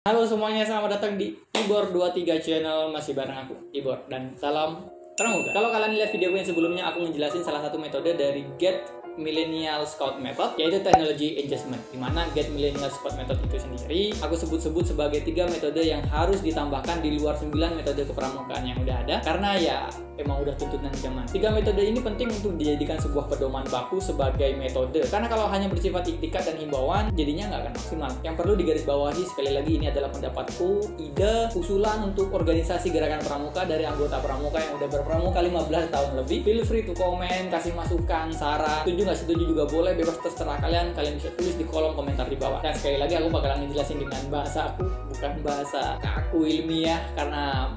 Halo semuanya, selamat datang di Ibor 23 channel. Masih bareng aku, Ibor. Dan salam pramuka. Kalau kalian lihat video yang sebelumnya, aku ngejelasin salah satu metode dari Get Millennial Scout Method, yaitu Technology Adjustment. Dimana Get Millennial Scout Method itu sendiri aku sebut-sebut sebagai 3 metode yang harus ditambahkan di luar 9 metode kepramukaan yang udah ada, karena ya emang udah tuntutan zaman. 3 metode ini penting untuk dijadikan sebuah pedoman baku sebagai metode, karena kalau hanya bersifat iktikat dan himbauan, jadinya nggak akan maksimal. Yang perlu digarisbawahi sekali lagi, ini adalah pendapatku, ide, usulan untuk organisasi gerakan pramuka dari anggota pramuka yang udah berpramuka 15 tahun lebih. Feel free to komen, kasih masukan, saran, setuju nggak setuju juga boleh, bebas terserah kalian bisa tulis di kolom komentar di bawah. Dan sekali lagi aku bakalan ngejelasin dengan bahasa aku, bukan bahasa kaku ilmiah, karena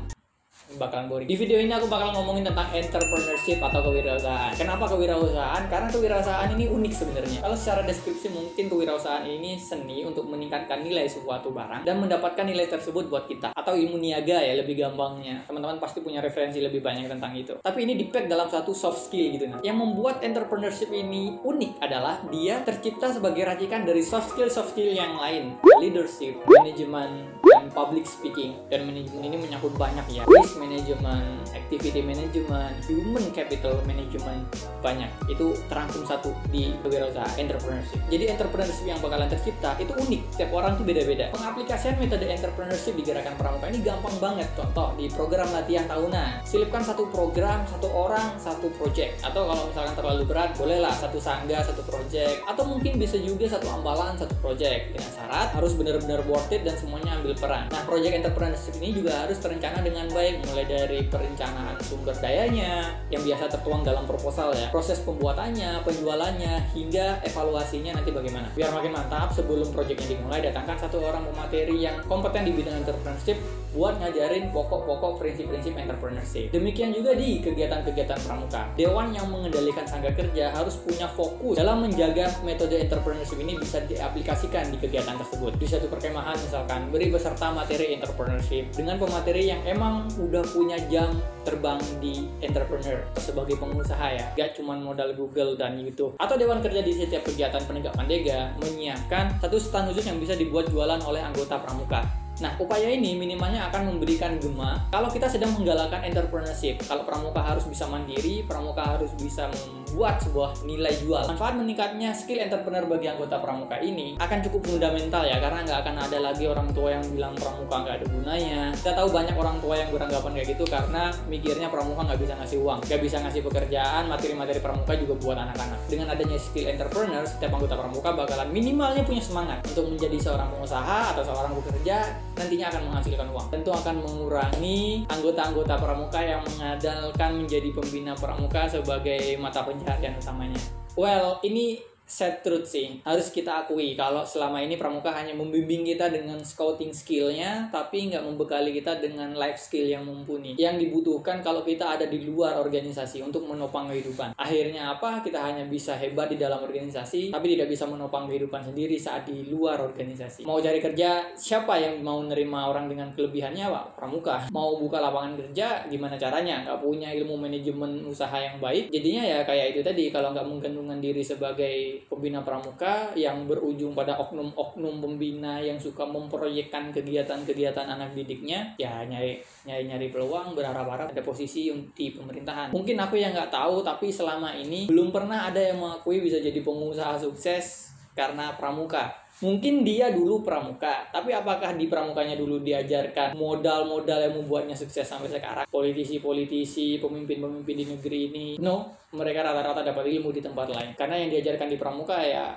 bakalan boring. Di video ini aku bakal ngomongin tentang entrepreneurship atau kewirausahaan. Kenapa kewirausahaan? Karena kewirausahaan ini unik sebenarnya. Kalau secara deskripsi mungkin kewirausahaan ini seni untuk meningkatkan nilai suatu barang dan mendapatkan nilai tersebut buat kita, atau ilmu niaga ya lebih gampangnya. Teman-teman pasti punya referensi lebih banyak tentang itu. Tapi ini di-pack dalam satu soft skill gitu. Nah, yang membuat entrepreneurship ini unik adalah dia tercipta sebagai racikan dari soft skill yang lain. Leadership, manajemen, dan public speaking. Dan manajemen ini menyangkut banyak ya. Management, activity management, human capital management, banyak. Itu terangkum satu di kewirausahaan, entrepreneurship. Jadi entrepreneurship yang bakalan tercipta itu unik, tiap orang tuh beda-beda. Pengaplikasian metode entrepreneurship di gerakan pramuka ini gampang banget. Contoh di program latihan tahunan, selipkan satu program, satu orang, satu project. Atau kalau misalkan terlalu berat, bolehlah satu sangga, satu project. Atau mungkin bisa juga satu ambalan, satu project. Dengan syarat harus benar-benar worth it dan semuanya ambil peran. Nah, project entrepreneurship ini juga harus terencana dengan baik, mulai dari perencanaan sumber dayanya yang biasa tertuang dalam proposal ya, proses pembuatannya, penjualannya, hingga evaluasinya nanti bagaimana. Biar makin mantap, sebelum proyeknya dimulai, datangkan satu orang pemateri yang kompeten di bidang entrepreneurship buat ngajarin pokok-pokok prinsip-prinsip entrepreneurship. Demikian juga di kegiatan-kegiatan pramuka. Dewan yang mengendalikan sangga kerja harus punya fokus dalam menjaga metode entrepreneurship ini bisa diaplikasikan di kegiatan tersebut. Di satu perkemahan misalkan, beri beserta materi entrepreneurship dengan pemateri yang emang udah punya jam terbang di entrepreneur sebagai pengusaha ya, gak cuma modal Google dan YouTube. Atau dewan kerja di setiap kegiatan penegakan dega menyiapkan satu stand khusus yang bisa dibuat jualan oleh anggota pramuka. Nah, upaya ini minimalnya akan memberikan gema kalau kita sedang menggalakkan entrepreneurship. Kalau pramuka harus bisa mandiri, pramuka harus bisa membuat sebuah nilai jual. Manfaat meningkatnya skill entrepreneur bagi anggota pramuka ini akan cukup fundamental ya, karena nggak akan ada lagi orang tua yang bilang pramuka nggak ada gunanya. Kita tahu banyak orang tua yang beranggapan kayak gitu karena mikirnya pramuka nggak bisa ngasih uang, nggak bisa ngasih pekerjaan, materi-materi pramuka juga buat anak-anak. Dengan adanya skill entrepreneur, setiap anggota pramuka bakalan minimalnya punya semangat untuk menjadi seorang pengusaha atau seorang pekerja, nantinya akan menghasilkan uang. Tentu akan mengurangi anggota-anggota pramuka yang mengandalkan menjadi pembina pramuka sebagai mata pencaharian utamanya. Well, ini sad truth sih, harus kita akui kalau selama ini pramuka hanya membimbing kita dengan scouting skillnya, tapi nggak membekali kita dengan life skill yang mumpuni yang dibutuhkan kalau kita ada di luar organisasi untuk menopang kehidupan. Akhirnya apa? Kita hanya bisa hebat di dalam organisasi, tapi tidak bisa menopang kehidupan sendiri saat di luar organisasi. Mau cari kerja, siapa yang mau nerima orang dengan kelebihannya? Pak, pramuka. Mau buka lapangan kerja, gimana caranya? Nggak punya ilmu manajemen usaha yang baik, jadinya ya kayak itu tadi, kalau nggak menggantungkan diri sebagai pembina pramuka yang berujung pada oknum-oknum pembina yang suka memproyekkan kegiatan-kegiatan anak didiknya, ya nyari peluang, berharap-harap ada posisi di pemerintahan. Mungkin aku yang nggak tahu, tapi selama ini belum pernah ada yang mengakui bisa jadi pengusaha sukses karena pramuka. Mungkin dia dulu pramuka, tapi apakah di pramukanya dulu diajarkan modal-modal yang membuatnya sukses sampai sekarang? Politisi-politisi, pemimpin-pemimpin di negeri ini, no, mereka rata-rata dapat ilmu di tempat lain. Karena yang diajarkan di pramuka ya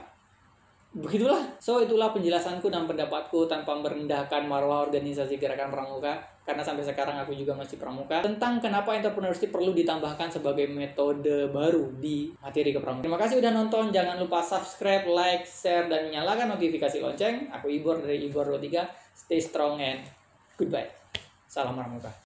begitulah. So, itulah penjelasanku dan pendapatku tanpa merendahkan marwah organisasi gerakan pramuka, karena sampai sekarang aku juga masih pramuka, tentang kenapa entrepreneurship perlu ditambahkan sebagai metode baru di materi kepramukaan. Terima kasih udah nonton, jangan lupa subscribe, like, share, dan nyalakan notifikasi lonceng. Aku Ibor dari Ibor 23, stay strong and goodbye. Salam pramuka.